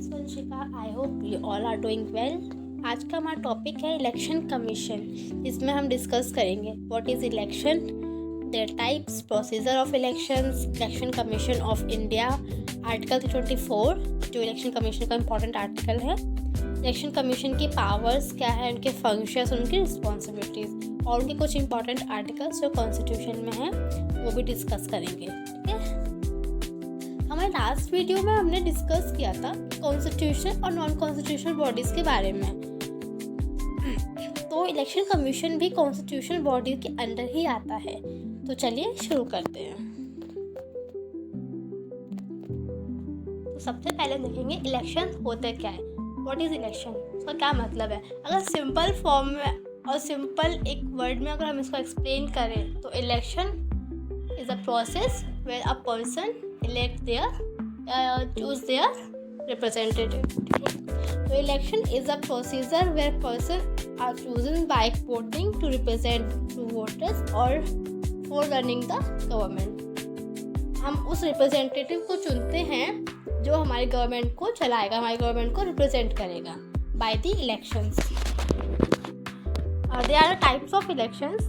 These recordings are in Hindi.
Vanshika, I hope you all are doing well. आज का हमारा टॉपिक है इलेक्शन कमीशन। इसमें हम डिस्कस करेंगे what is election, there types, procedure of elections, election Commission of India, article 24 जो इलेक्शन कमीशन का इम्पॉर्टेंट आर्टिकल है, इलेक्शन कमीशन की पावर्स क्या है, उनके फंक्शंस, उनकी रिस्पॉन्सिबिलिटीज़ और उनके कुछ इंपॉर्टेंट आर्टिकल्स जो कॉन्स्टिट्यूशन में हैं वो भी डिस्कस करेंगे। ठीक है, हमारे लास्ट वीडियो में हमने डिस्कस किया था कॉन्स्टिट्यूशन और नॉन कॉन्स्टिट्यूशनल बॉडीज़ के बारे में। तो इलेक्शन कमीशन भी कॉन्स्टिट्यूशनल बॉडी के अंडर ही आता है। तो चलिए शुरू करते हैं। तो सबसे पहले देखेंगे इलेक्शन होते क्या है, व्हाट इज़ इलेक्शन, उसका क्या मतलब है। अगर सिंपल फॉर्म में और सिंपल एक वर्ड में अगर हम इसको एक्सप्लेन करें तो election is a process where a person elect their choose their representative. So election is a procedure where person are chosen by voting to represent to voters or for running the government. हम उस रिप्रेजेंटेटिव को चुनते हैं जो हमारी गवर्नमेंट को चलाएगा, हमारी गवर्नमेंट को रिप्रेजेंट करेगा by the elections. There are types of elections: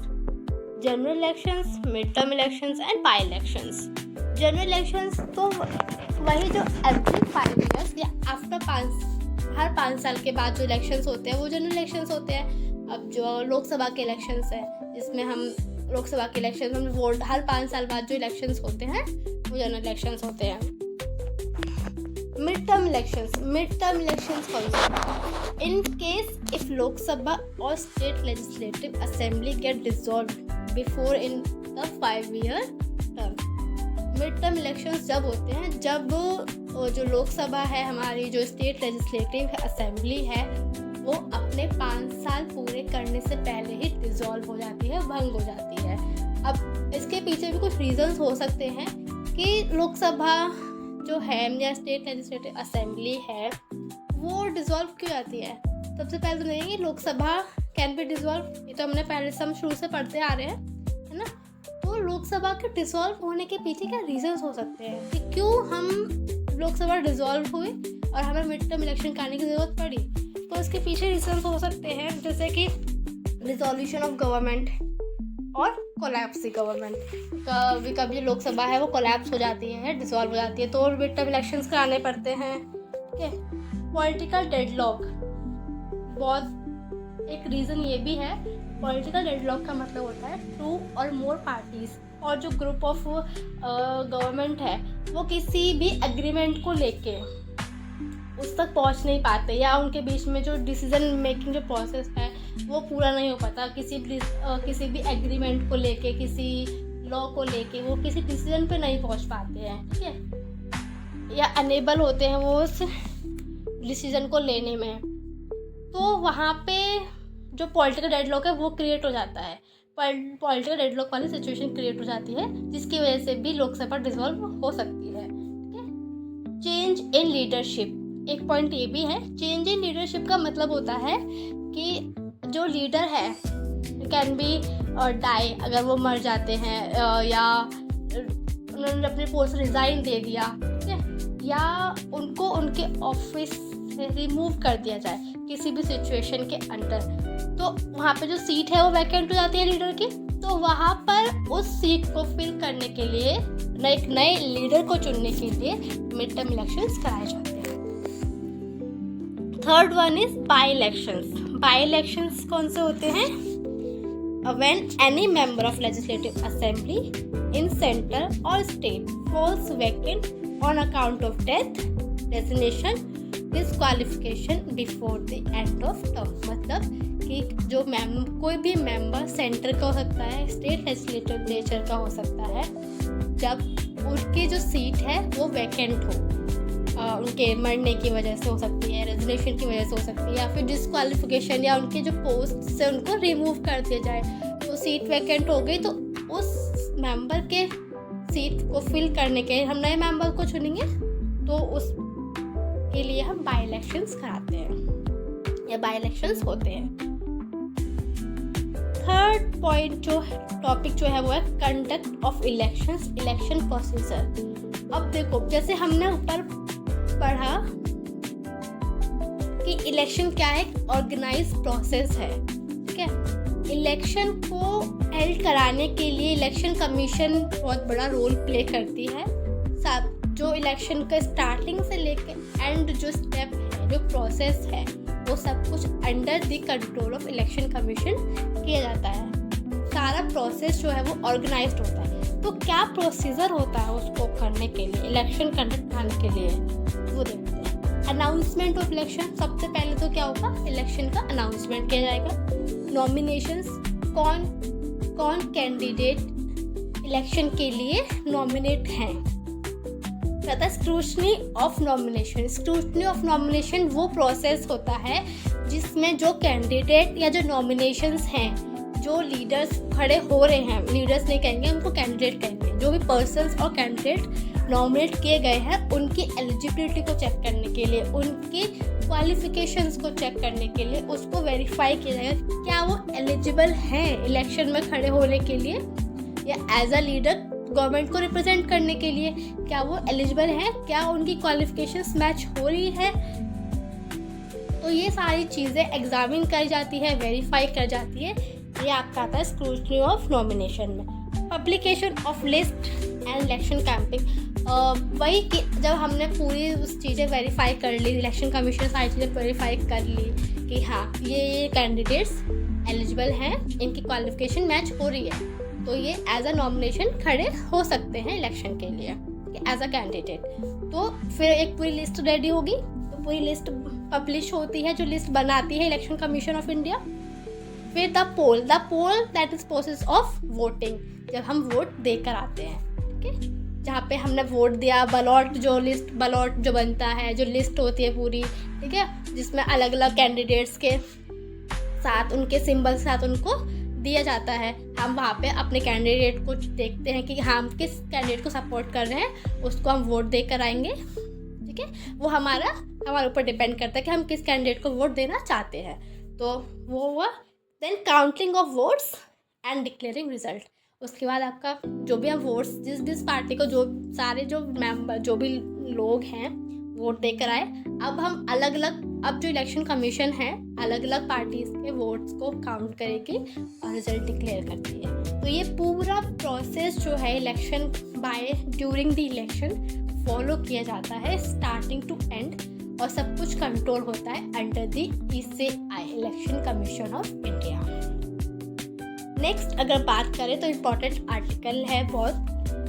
general elections, midterm elections and by elections. General elections तो वही जो एवरी 5 ईयर्स या आफ्टर हर 5 साल के बाद जो इलेक्शंस होते हैं वो जनरल इलेक्शंस होते हैं। अब जो लोकसभा के इलेक्शंस है जिसमें हम लोकसभा के इलेक्शन में वोट हर 5 साल बाद जो इलेक्शंस होते हैं वो जनरल इलेक्शंस होते हैं। मिड टर्म इलेक्शंस कौन सा, इन केस इफ लोकसभा और state legislative assembly get dissolved before in the 5-year टर्म। मिड टर्म इलेक्शंस जब होते हैं जब जो लोकसभा है हमारी, जो स्टेट लेजिस्लेटिव असेंबली है वो अपने 5 साल पूरे करने से पहले ही डिसॉल्व हो जाती है, भंग हो जाती है। अब इसके पीछे भी कुछ रीजंस हो सकते हैं कि लोकसभा जो है या स्टेट लेजिस्लेटिव असेंबली है वो डिसॉल्व क्यों जाती है। सबसे पहले तो नहीं, लोकसभा कैन बी डिसॉल्व, ये तो हमने पहले से हम शुरू से पढ़ते आ रहे हैं, है ना। तो लोकसभा के डिसॉल्व होने के पीछे क्या रीजंस हो सकते हैं कि क्यों हम लोकसभा डिसॉल्व हुई और हमें मिड टर्म इलेक्शन कराने की ज़रूरत पड़ी। तो इसके पीछे रीजंस हो सकते हैं जैसे कि डिसॉल्यूशन ऑफ गवर्नमेंट और कोलैप्स गवर्नमेंट। कभी लोकसभा है वो कोलैप्स हो जाती है, डिसॉल्व हो जाती है, तो मिड टर्म इलेक्शंस कराने पड़ते हैं। ठीक है, पॉलिटिकल डेडलॉक बहुत एक रीज़न ये भी है। पॉलिटिकल डेडलॉक का मतलब होता है 2 और मोर पार्टीज और जो ग्रुप ऑफ गवर्नमेंट है वो किसी भी एग्रीमेंट को लेके उस तक पहुंच नहीं पाते या उनके बीच में जो डिसीजन मेकिंग जो प्रोसेस है वो पूरा नहीं हो पाता। किसी भी एग्रीमेंट को लेके, किसी लॉ को लेके वो किसी डिसीजन पे नहीं पहुंच पाते हैं। ठीक है, या अनेबल होते हैं वो उस डिसीजन को लेने में। तो वहाँ पे जो पॉलिटिकल डेडलॉक है वो क्रिएट हो जाता है, पॉलिटिकल डेडलॉक वाली सिचुएशन क्रिएट हो जाती है जिसकी वजह से भी लोकसभा डिसॉल्व हो सकती है। ठीक है, चेंज इन लीडरशिप एक पॉइंट ये भी है। चेंज इन लीडरशिप का मतलब होता है कि जो लीडर है कैन बी डाई, अगर वो मर जाते हैं या उन्होंने अपने पोस्ट रिजाइन दे दिया, ठीक है, या उनको उनके ऑफिस से रिमूव कर दिया जाए किसी भी सिचुएशन के अंदर, तो वहाँ पे जो सीट है वो वैकेंट हो जाती है लीडर की। तो वहाँ पर उस सीट को फिल करने के लिए एक नए लीडर को चुनने के लिए मिड टर्म इलेक्शंस कराए जाते हैं। Third one is by elections. By elections कौन से होते हैं, when any member of legislative assembly in centre और state falls vacant on account of death, resignation, disqualification before the end of term. मतलब कि जो कोई भी मेंबर सेंटर का हो सकता है, स्टेट लेजिस्लेटिव नेचर का हो सकता है, जब उनकी जो सीट है वो वैकेंट हो, उनके मरने की वजह से हो सकती है, रेजिग्नेशन की वजह से हो सकती है, या फिर डिस्क्वालिफिकेशन या उनके जो पोस्ट से उनको रिमूव कर दिया जाए, तो सीट वैकेंट हो गई। तो उस मेंबर के सीट को फिल करने के लिए हम नए मेंबर को चुनेंगे, तो उस के लिए हम बाई इलेक्शंस कराते हैं या बाई इलेक्शंस होते हैं। थर्ड पॉइंट जो टॉपिक जो है वो है conduct of elections, election procedure. अब देखो, जैसे हमने ऊपर पढ़ा कि इलेक्शन क्या है, ऑर्गेनाइज प्रोसेस है, ठीक है। इलेक्शन को हेल्ड कराने के लिए इलेक्शन कमीशन बहुत बड़ा रोल प्ले करती है। साथ जो इलेक्शन का स्टार्टिंग से लेके एंड जो स्टेप है, जो प्रोसेस है, वो सब कुछ under the control of election commission किया जाता है। सारा प्रोसेस जो है वो ऑर्गेनाइज्ड होता है। तो क्या प्रोसीजर होता है उसको करने के लिए, इलेक्शन कंडक्ट करने के लिए, वो देखते हैं। अनाउंसमेंट ऑफ इलेक्शन, सबसे पहले तो क्या होगा, इलेक्शन का अनाउंसमेंट किया जाएगा। नॉमिनेशंस, कौन कैंडिडेट इलेक्शन के लिए नॉमिनेट हैं। कहता है scrutiny of nomination. Scrutiny of nomination वो प्रोसेस होता है जिसमें जो कैंडिडेट या जो नॉमिनेशंस हैं, जो लीडर्स खड़े हो रहे हैं, लीडर्स नहीं कहेंगे उनको, कैंडिडेट कहेंगे, जो भी पर्सन्स और कैंडिडेट नॉमिनेट किए गए हैं उनकी एलिजिबिलिटी को चेक करने के लिए, उनकी क्वालिफिकेशंस को चेक करने के लिए, उसको वेरीफाई किया जाएगा क्या वो एलिजिबल हैं इलेक्शन में खड़े होने के लिए, या एज अ लीडर गवर्नमेंट को रिप्रेजेंट करने के लिए क्या वो एलिजिबल हैं, क्या उनकी क्वालिफिकेशंस मैच हो रही है। तो ये सारी चीज़ें एग्जामिन करी जाती है, वेरीफाई कर जाती है। ये आपका आता है स्क्रूटनी ऑफ नॉमिनेशन में। Publication of list and election camping, वही कि जब हमने पूरी उस चीज़ें वेरीफाई कर ली, इलेक्शन कमीशन सारी चीज़ें वेरीफाई कर ली कि हाँ ये कैंडिडेट्स एलिजिबल हैं, इनकी क्वालिफिकेशन मैच हो रही है, तो ये एज अ नॉमिनेशन खड़े हो सकते हैं इलेक्शन के लिए एज अ कैंडिडेट। तो फिर एक पूरी लिस्ट रेडी होगी, तो पूरी लिस्ट पब्लिश होती है, जो लिस्ट बनाती है इलेक्शन कमीशन ऑफ इंडिया। फिर the poll that is process of voting, जब हम वोट देकर आते हैं, ठीक है, जहाँ पे हमने वोट दिया, बलॉट जो बनता है, जो लिस्ट होती है पूरी, ठीक है, जिसमें अलग अलग कैंडिडेट्स के साथ, उनके सिंबल के साथ उनको दिया जाता है। हम वहाँ पे अपने कैंडिडेट को देखते हैं कि हम किस कैंडिडेट को सपोर्ट कर रहे हैं, उसको हम वोट देकर आएंगे, ठीक है। वो हमारे ऊपर डिपेंड करता है कि हम किस कैंडिडेट को वोट देना चाहते हैं। तो वो हुआ। Then counting of votes and declaring result. उसके बाद आपका जो भी हम वोट्स जिस पार्टी को, जो सारे जो मेंबर, जो भी लोग हैं वोट देकर आए, अब जो इलेक्शन कमीशन है अलग अलग पार्टीज के वोट्स को काउंट करेगी और रिजल्ट डिक्लेयर करती है। तो ये पूरा प्रोसेस जो है election during the election follow किया जाता है स्टार्टिंग टू एंड, और सब कुछ कंट्रोल होता है under the ICAI, election Commission of India. Next अगर बात करें तो इम्पोर्टेंट आर्टिकल है बहुत,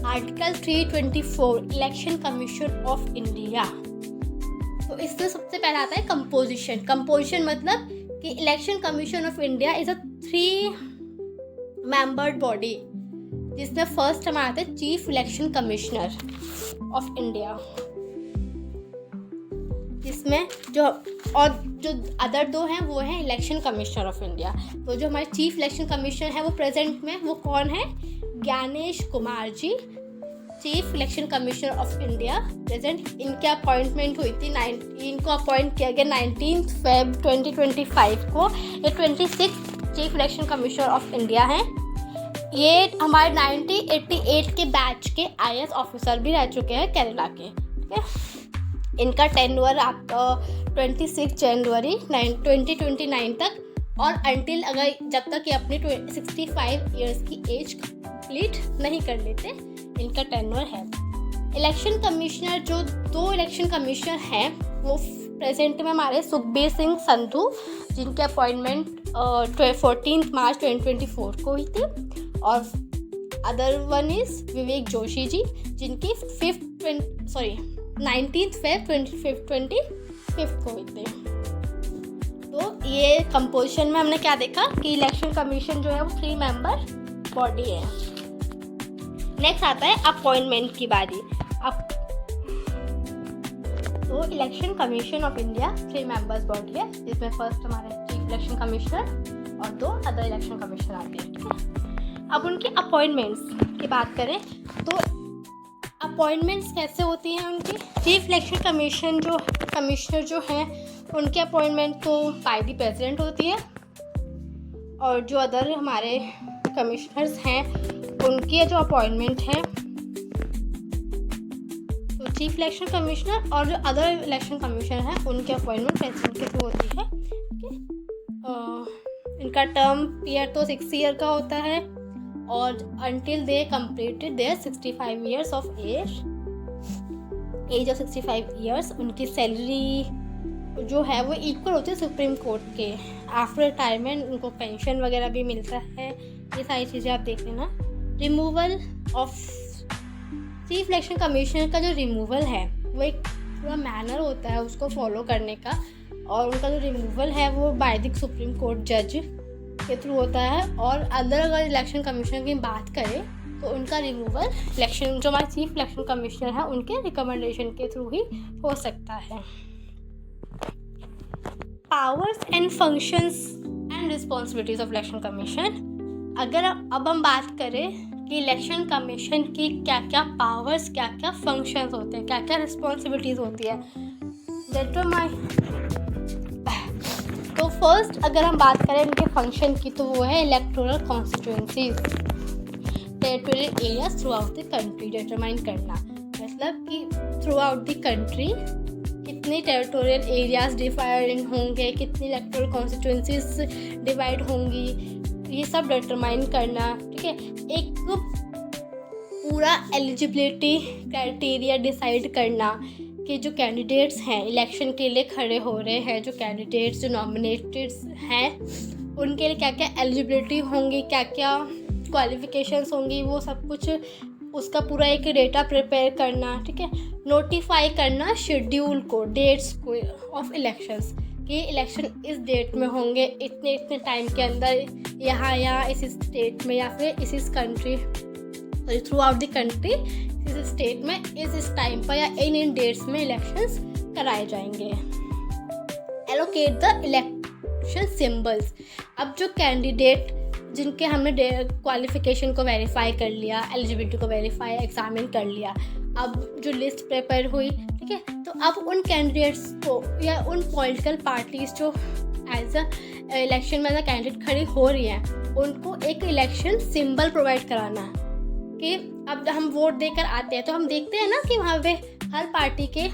article 324 election Commission of India. तो इसमें सबसे पहला आता है कंपोजिशन मतलब कि election Commission of India is a 3 membered body, जिसमें फर्स्ट हमारे आते हैं chief election commissioner of India, जिसमें जो अदर 2 हैं वो हैं इलेक्शन कमिश्नर ऑफ इंडिया। तो जो हमारे चीफ इलेक्शन कमिश्नर है वो प्रेजेंट में वो कौन है, Gyanesh Kumar ji, chief election commissioner of India present. इनकी अपॉइंटमेंट हुई थी, इनको अपॉइंट किया गया 19 Feb 2025 को। ये 26 chief election commissioner of India हैं। ये हमारे 1988 के बैच के IAS ऑफिसर भी रह चुके हैं केरला के, ठीक है। इनका टेन्योर आपका 26 जनवरी 2029 तक, और अंटिल जब तक ये अपनी 65 ईयर्स की एज कंप्लीट नहीं कर लेते, इनका टेन्योर है। इलेक्शन कमिश्नर जो 2 इलेक्शन कमिश्नर हैं वो प्रेजेंट में हमारे सुखबीर सिंह संधू, जिनकी अपॉइंटमेंट 14 मार्च 2024 को हुई थी, और other one is Vivek Joshi ji, जिनकी 19 Feb 2025 को हुई थी। तो ये कंपोजिशन में हमने क्या देखा कि इलेक्शन कमीशन जो है वो 3 मेंबर बॉडी है। नेक्स्ट आता है अपॉइंटमेंट की बारी। तो election Commission of India 3 members body है, जिसमें फर्स्ट हमारे चीफ इलेक्शन कमिश्नर और 2 अदर इलेक्शन कमिश्नर आते हैं, ठीक है। अब उनकी अपॉइंटमेंट्स की बात करें तो अपॉइंटमेंट्स कैसे होती हैं उनकी। चीफ इलेक्शन कमिश्नर जो हैं उनकी अपॉइंटमेंट तो बाय द प्रेसिडेंट होती है, और जो अदर हमारे कमिश्नर्स हैं उनकी जो अपॉइंटमेंट है तो चीफ इलेक्शन कमिश्नर और जो अदर इलेक्शन कमिश्नर हैं उनकी अपॉइंटमेंट प्रेसिडेंट के थ्रू होती है। इनका टर्म पीरियड तो 6 ईयर का होता है और until they completed their 65 years of age of 65 years. उनकी सैलरी जो है वो इक्वल होती है सुप्रीम कोर्ट के। आफ्टर रिटायरमेंट उनको पेंशन वगैरह भी मिलता है। ये सारी चीज़ें आप देख लेना। Removal of chief election commissioner का जो रिमूवल है वो एक पूरा मैनर होता है उसको फॉलो करने का, और उनका जो रिमूवल है वो बाय द सुप्रीम कोर्ट जज के थ्रू होता है। और अगर इलेक्शन कमिश्नर की बात करें तो उनका रिमूवल इलेक्शन जो हमारे चीफ इलेक्शन कमिश्नर हैं उनके रिकमेंडेशन के थ्रू ही हो सकता है। Powers and functions and responsibilities of election commission. अगर अब हम बात करें कि इलेक्शन कमीशन की क्या क्या पावर्स, क्या क्या फंक्शंस होते हैं, क्या क्या रिस्पॉन्सिबिलिटीज़ होती है, तो फर्स्ट अगर हम बात करें इनके फंक्शन की तो वो है electoral constituencies, territorial areas through out the country determine करना। मतलब कि थ्रू आउट द कंट्री कितने टेरिटोरियल एरियाज डिवाइड होंगे, कितनी इलेक्टोरल कॉन्स्टिट्यूएंसीज डिवाइड होंगी, ये सब डिटरमाइन करना। ठीक है, एक पूरा एलिजिबिलिटी क्राइटेरिया डिसाइड करना कि जो कैंडिडेट्स हैं इलेक्शन के लिए खड़े हो रहे हैं, जो कैंडिडेट्स जो नॉमिनेटेड हैं उनके लिए क्या क्या एलिजिबिलिटी होंगी, क्या क्या क्वालिफिकेशंस होंगी, वो सब कुछ उसका पूरा एक डेटा प्रिपेयर करना। ठीक है, नोटिफाई करना शेड्यूल को, डेट्स को ऑफ इलेक्शंस कि इलेक्शन इस डेट में होंगे, इतने इतने टाइम के अंदर यहाँ इस स्टेट में या फिर इस country through out the country इस स्टेट में इस टाइम पर या इन डेट्स में इलेक्शंस कराए जाएंगे। Allocate the election symbols. अब जो कैंडिडेट जिनके हमने क्वालिफिकेशन को वेरीफाई कर लिया, एलिजिबिलिटी को वेरीफाई एग्जामिन कर लिया, अब जो लिस्ट प्रिपेयर हुई, ठीक है, तो अब उन कैंडिडेट्स को या उन पॉलिटिकल पार्टीज जो एज अ इलेक्शन में एज अ कैंडिडेट खड़ी हो रही हैं उनको एक इलेक्शन सिंबल प्रोवाइड कराना कि अब हम वोट देकर आते हैं तो हम देखते हैं ना कि वहाँ पे हर पार्टी के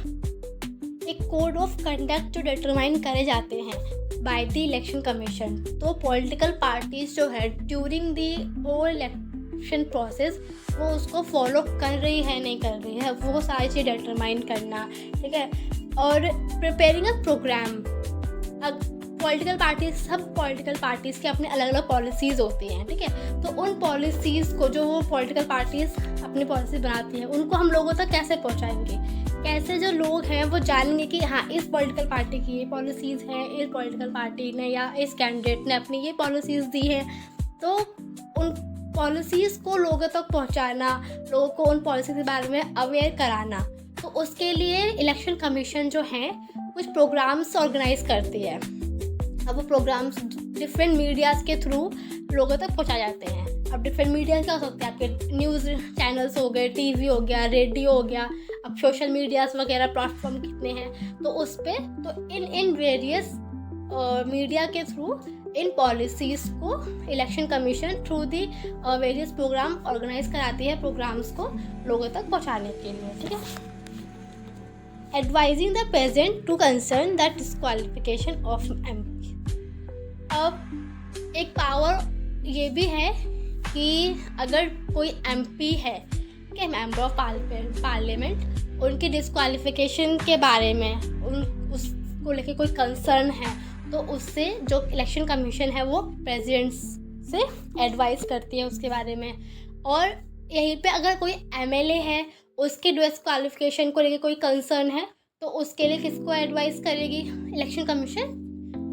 एक कोड ऑफ कंडक्ट जो डिटरमाइन करे जाते हैं बाय द इलेक्शन कमीशन। तो पॉलिटिकल पार्टीज जो है during the whole election process वो उसको फॉलो कर रही है नहीं कर रही है, वो सारी चीज़ डिटरमाइन करना। ठीक है, और preparing a programme. Political parties, सब पॉलिटिकल पार्टीज़ के अपने अलग अलग पॉलिसीज़ होती हैं। ठीक है, तो उन पॉलिसीज़ को जो वो पॉलिटिकल पार्टीज़ अपनी पॉलिसी बनाती हैं उनको हम लोगों तक कैसे पहुंचाएंगे, कैसे जो लोग हैं वो जानेंगे कि हाँ इस पॉलिटिकल पार्टी की ये पॉलिसीज़ हैं, इस पॉलिटिकल पार्टी ने या इस कैंडिडेट ने अपनी ये पॉलिसीज़ दी हैं। तो उन पॉलिसीज़ को लोगों तक पहुंचाना, लोगों को उन पॉलिसी के बारे में अवेयर कराना, तो उसके लिए इलेक्शन कमीशन जो है कुछ प्रोग्राम्स ऑर्गेनाइज करती है। अब वो प्रोग्राम्स डिफरेंट मीडियाज़ के थ्रू लोगों तक पहुंचाए जाते हैं। अब डिफरेंट मीडिया क्या होते हैं, आपके न्यूज़ चैनल्स हो गए, टीवी हो गया, रेडियो हो गया, अब सोशल मीडियाज़ वगैरह प्लेटफॉर्म कितने हैं, तो उस पर तो इन वेरियस मीडिया के थ्रू इन पॉलिसीज़ को Election Commission through the various programme organise कराती है, प्रोग्राम्स को लोगों तक पहुंचाने के लिए। ठीक है, advising the present to concern the disqualification of MP। अब एक पावर ये भी है कि अगर कोई MP है कि मेंबर ऑफ पार्लियामेंट, उनकी डिस्क्वालिफिकेशन के बारे में उसको लेके कोई कंसर्न है तो उससे जो इलेक्शन कमीशन है वो प्रेसिडेंट से एडवाइस करती है उसके बारे में। और यहीं पे अगर कोई MLA है उसके डिस्क्वालिफिकेशन को लेके कोई कंसर्न है तो उसके लिए किसको एडवाइस करेगी, इलेक्शन कमीशन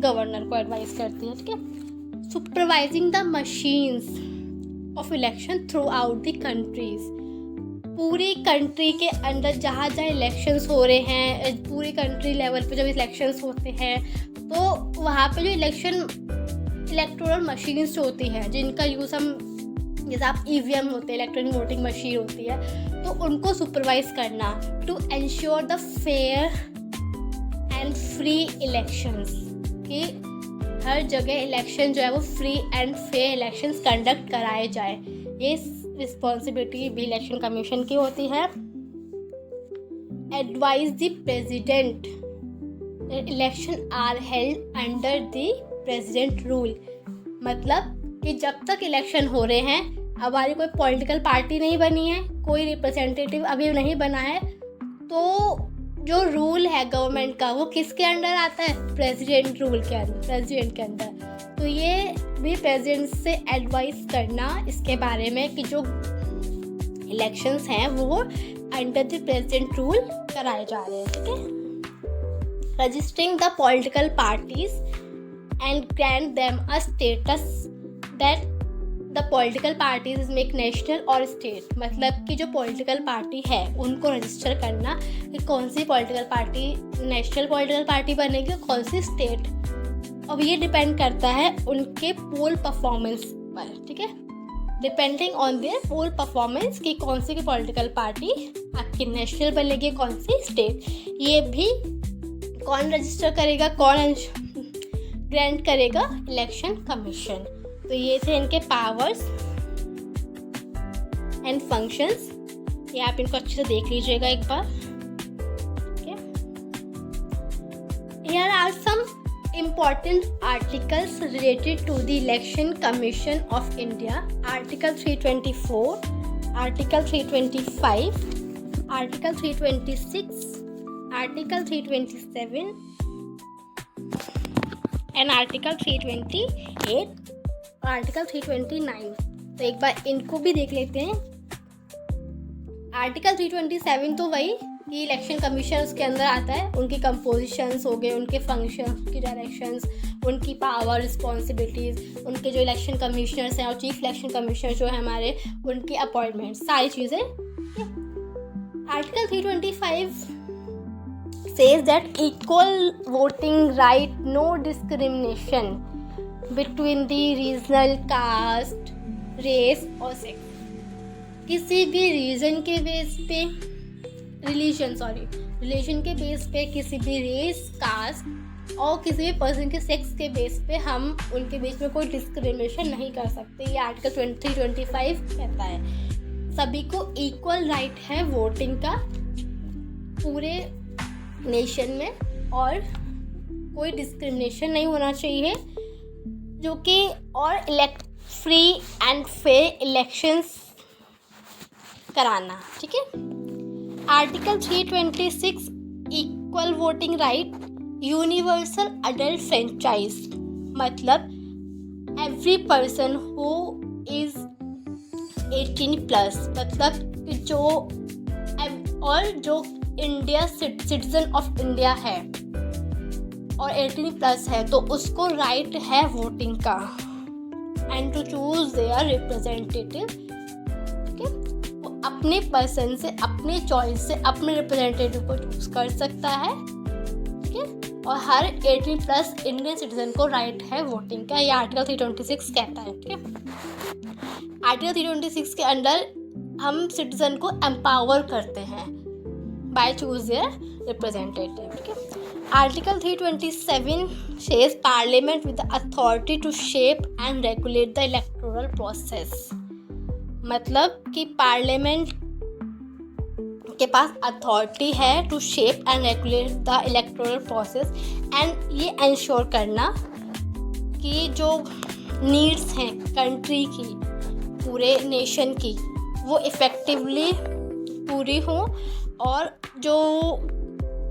गवर्नर को एडवाइस करती है। ठीक है, supervising the machines of election through out the countries. पूरी कंट्री के अंदर जहाँ जहाँ इलेक्शंस हो रहे हैं, पूरी कंट्री लेवल पे जब इलेक्शंस होते हैं तो वहाँ पे जो इलेक्टोरल मशीन्स होती हैं जिनका यूज़ हम, जैसे आप EVM होते हैं, इलेक्ट्रॉनिक वोटिंग मशीन होती है, तो उनको सुपरवाइज करना to ensure the fair and free elections, कि हर जगह इलेक्शन जो है वो free and fair elections conduct कराए जाए। ये रिस्पॉन्सिबिलिटी भी इलेक्शन कमीशन की होती है। advise the president that election are held under the president rule. मतलब कि जब तक इलेक्शन हो रहे हैं, हमारी कोई पॉलिटिकल पार्टी नहीं बनी है, कोई रिप्रेजेंटेटिव अभी नहीं बना है, तो जो रूल है गवर्नमेंट का वो किसके अंडर आता है? प्रेसिडेंट रूल के अंदर, प्रेसिडेंट के अंदर। तो ये भी प्रेसिडेंट से एडवाइस करना इसके बारे में कि जो इलेक्शंस हैं वो अंडर द प्रेसिडेंट रूल कराए जा रहे हैं, ठीक है। Registering the political parties and grant them a status that the political parties make national और स्टेट। मतलब कि जो पॉलिटिकल पार्टी है उनको रजिस्टर करना कि कौन सी political party national political party बनेगी और कौन सी स्टेट। अब ये डिपेंड करता है उनके पोल परफॉर्मेंस पर, ठीक है, depending on their poll performance कि कौन सी की पॉलिटिकल पार्टी आपकी नेशनल बनेगी, कौन सी स्टेट। ये भी कौन रजिस्टर करेगा, कौन ग्रांट करेगा? Election Commission. तो ये थे इनके पावर्स एंड फंक्शंस। ये आप इनको अच्छे से देख लीजिएगा एक बार। Here are some important articles related to the Election Commission of India. Article 324, Article 325, Article 326, Article 327 and Article 328, Article 329. तो एक बार इनको भी देख लेते हैं। आर्टिकल 327 तो वही कि इलेक्शन कमीशन उसके अंदर आता है, उनकी कंपोजिशंस हो गए, उनके फंक्शंस, की डायरेक्शंस, उनकी पावर, रिस्पॉन्सिबिलिटीज़, उनके जो इलेक्शन कमिश्नर्स हैं और चीफ इलेक्शन कमिश्नर जो है हमारे, उनकी अपॉइंटमेंट, सारी चीज़ें। Article 325 says that equal voting right, no discrimination between the regional, caste, race और sex। किसी भी रीजन के बेस पे, रिलीजन के बेस पे, किसी भी रेस, कास्ट और किसी भी पर्सन के सेक्स के बेस पे हम उनके बीच में कोई डिस्क्रिमिनेशन नहीं कर सकते। ये आर्टिकल 325 कहता है। सभी को इक्वल राइट है वोटिंग का पूरे नेशन में और कोई डिस्क्रिमिनेशन नहीं होना चाहिए, जो कि और फ्री एंड फेयर इलेक्शंस कराना, ठीक है। Article 326 equal voting right, universal adult franchise. मतलब एवरी पर्सन हु इज 18+, मतलब जो और जो इंडिया सिटीजन ऑफ इंडिया है और 18+ है तो उसको राइट है वोटिंग का and to choose their representative, ठीक है। वो अपने पर्सन से, अपने चॉइस से अपने रिप्रेजेंटेटिव को चूज कर सकता है, ठीक है। और हर 18+ इंडियन सिटीजन को राइट है वोटिंग का, ये आर्टिकल 326 कहता है, ठीक है। आर्टिकल 326 के अंडर हम सिटीजन को एम्पावर करते हैं बाय चूज देयर रिप्रेजेंटेटिव, ठीक है। Article 327 says Parliament with the authority to shape and regulate the electoral process। मतलब कि पार्लियामेंट के पास अथॉरिटी है to shape and regulate the electoral process and ये इंश्योर करना कि जो नीड्स हैं कंट्री की, पूरे नेशन की, वो इफ़ेक्टिवली पूरी हों और जो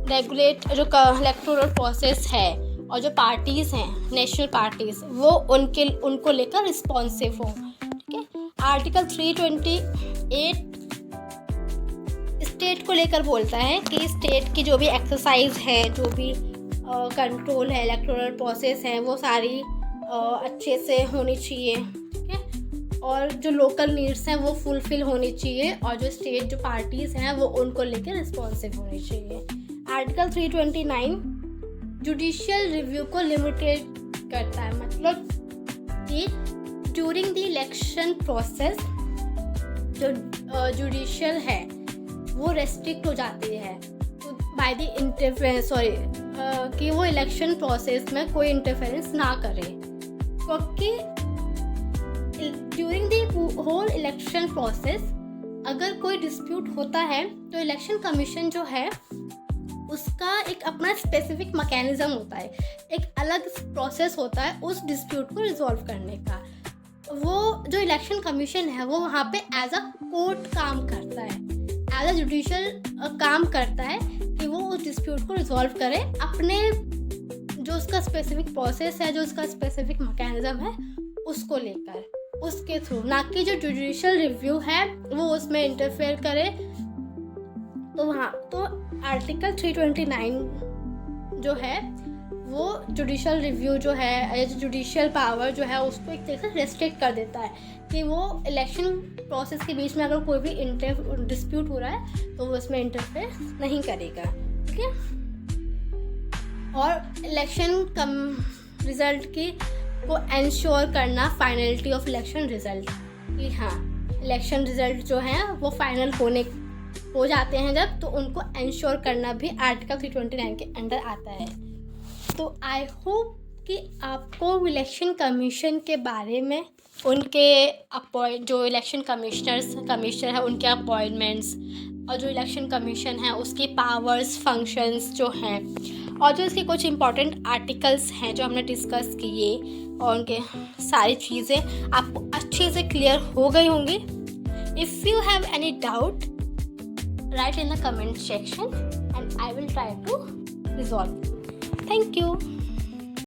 रेगुलेट जो इलेक्टोरल प्रोसेस है और जो पार्टीज़ हैं नेशनल पार्टीज़ वो उनको लेकर रिस्पॉन्सिव हो, ठीक है। आर्टिकल 328 स्टेट को लेकर बोलता है कि स्टेट की जो भी एक्सरसाइज है, जो भी कंट्रोल है, इलेक्टोरल प्रोसेस है, वो सारी अच्छे से होनी चाहिए, ठीक है। और जो लोकल नीड्स हैं वो फुलफिल होनी चाहिए और जो स्टेट जो पार्टीज़ हैं वो उनको लेकर रिस्पॉन्सिव होनी चाहिए। आर्टिकल 329 जुडिशियल रिव्यू को लिमिटेड करता है, मतलब कि ड्यूरिंग द इलेक्शन प्रोसेस जो जुडिशियल है वो रेस्ट्रिक्ट हो जाती है बाय द इंटरफेरेंस, कि वो इलेक्शन प्रोसेस में कोई इंटरफेरेंस ना करे, क्योंकि during the whole election process अगर कोई डिस्प्यूट होता है तो इलेक्शन कमीशन जो है उसका एक अपना स्पेसिफिक मैकेनिज्म होता है, एक अलग प्रोसेस होता है उस डिस्प्यूट को रिजॉल्व करने का। वो जो इलेक्शन कमीशन है वो वहाँ पे एज अ कोर्ट काम करता है, एज अ जुडिशल काम करता है कि वो उस डिस्प्यूट को रिजॉल्व करे अपने जो उसका स्पेसिफिक प्रोसेस है, जो उसका स्पेसिफिक मैकेनिज्म है उसको लेकर, उसके थ्रू, ना कि जो जुडिशल रिव्यू है वो उसमें इंटरफेयर करे। तो वहाँ तो आर्टिकल 329 जो है वो जुडिशल रिव्यू जो है या जो जुडिशल पावर जो है उसको एक तरह से रेस्ट्रिक्ट कर देता है कि वो इलेक्शन प्रोसेस के बीच में अगर कोई भी डिस्प्यूट हो रहा है तो वो उसमें इंटरफेयर नहीं करेगा, ठीक है। और इलेक्शन रिजल्ट की को एंश्योर करना फाइनलिटी ऑफ इलेक्शन रिजल्ट, कि हाँ इलेक्शन रिजल्ट जो है वो फाइनल हो जाते हैं जब, तो उनको एंश्योर करना भी आर्टिकल 329 के अंडर आता है। तो आई होप कि आपको इलेक्शन कमीशन के बारे में, उनके जो इलेक्शन कमिश्नर है उनके अपॉइंटमेंट्स, और जो इलेक्शन कमीशन है उसकी पावर्स, फंक्शंस जो हैं, और जो इसके कुछ इंपॉर्टेंट आर्टिकल्स हैं जो हमने डिस्कस किए, और उनके सारी चीज़ें आपको अच्छे से क्लियर हो गई होंगी। If you have any doubt, write in the comment section and I will try to resolve. Thank you.